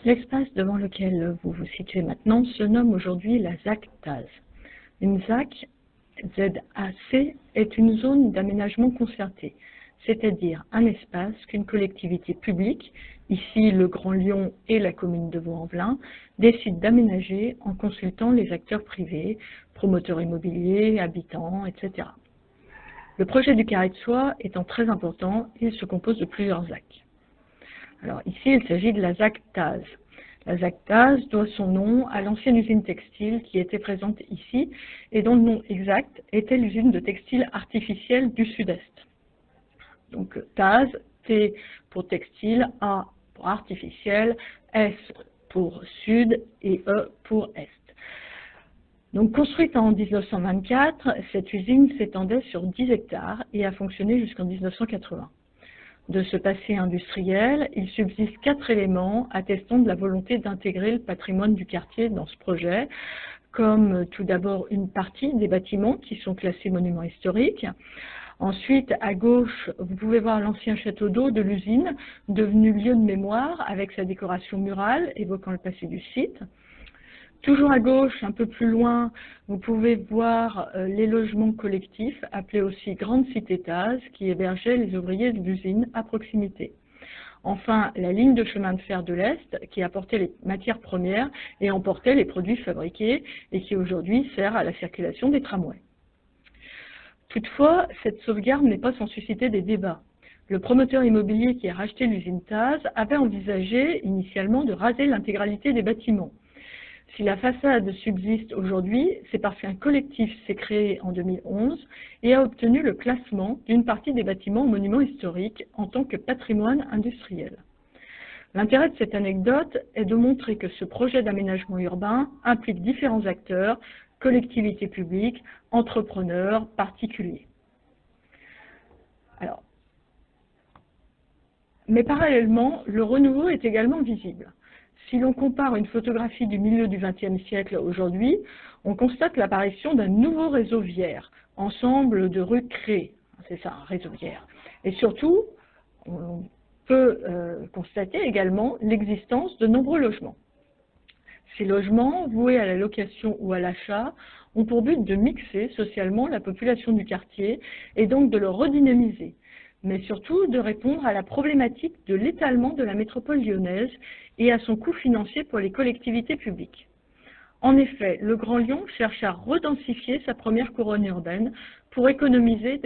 L'espace devant lequel vous vous situez maintenant se nomme aujourd'hui la ZAC TAZ. Une ZAC, ZAC, est une zone d'aménagement concerté, c'est-à-dire un espace qu'une collectivité publique, ici le Grand Lyon et la commune de Vaux-en-Velin, décide d'aménager en consultant les acteurs privés, promoteurs immobiliers, habitants, etc. Le projet du Carré de Soie étant très important, il se compose de plusieurs ZAC. Alors ici, il s'agit de la ZAC TAZ. La ZAC TAZ doit son nom à l'ancienne usine textile qui était présente ici et dont le nom exact était l'usine de textile artificielle du Sud-Est. Donc TAZ, T pour textile, A pour artificiel, S pour Sud et E pour Est. Donc, construite en 1924, cette usine s'étendait sur 10 hectares et a fonctionné jusqu'en 1980. De ce passé industriel, il subsiste 4 éléments attestant de la volonté d'intégrer le patrimoine du quartier dans ce projet, comme tout d'abord une partie des bâtiments qui sont classés monuments historiques. Ensuite, à gauche, vous pouvez voir l'ancien château d'eau de l'usine, devenu lieu de mémoire avec sa décoration murale évoquant le passé du site. Toujours à gauche, un peu plus loin, vous pouvez voir les logements collectifs, appelés aussi Grande Cité TAZ, qui hébergeaient les ouvriers de l'usine à proximité. Enfin, la ligne de chemin de fer de l'Est, qui apportait les matières premières et emportait les produits fabriqués, et qui aujourd'hui sert à la circulation des tramways. Toutefois, cette sauvegarde n'est pas sans susciter des débats. Le promoteur immobilier qui a racheté l'usine TAZ avait envisagé initialement de raser l'intégralité des bâtiments. Si la façade subsiste aujourd'hui, c'est parce qu'un collectif s'est créé en 2011 et a obtenu le classement d'une partie des bâtiments aux monuments historiques en tant que patrimoine industriel. L'intérêt de cette anecdote est de montrer que ce projet d'aménagement urbain implique différents acteurs, collectivités publiques, entrepreneurs, particuliers. Mais parallèlement, le renouveau est également visible. Si l'on compare une photographie du milieu du XXe siècle aujourd'hui, on constate l'apparition d'un nouveau réseau viaire, ensemble de rues créées, c'est ça, un réseau viaire. Et surtout, on peut constater également l'existence de nombreux logements. Ces logements, voués à la location ou à l'achat, ont pour but de mixer socialement la population du quartier et donc de le redynamiser, mais surtout de répondre à la problématique de l'étalement de la métropole lyonnaise et à son coût financier pour les collectivités publiques. En effet, le Grand Lyon cherche à redensifier sa première couronne urbaine pour économiser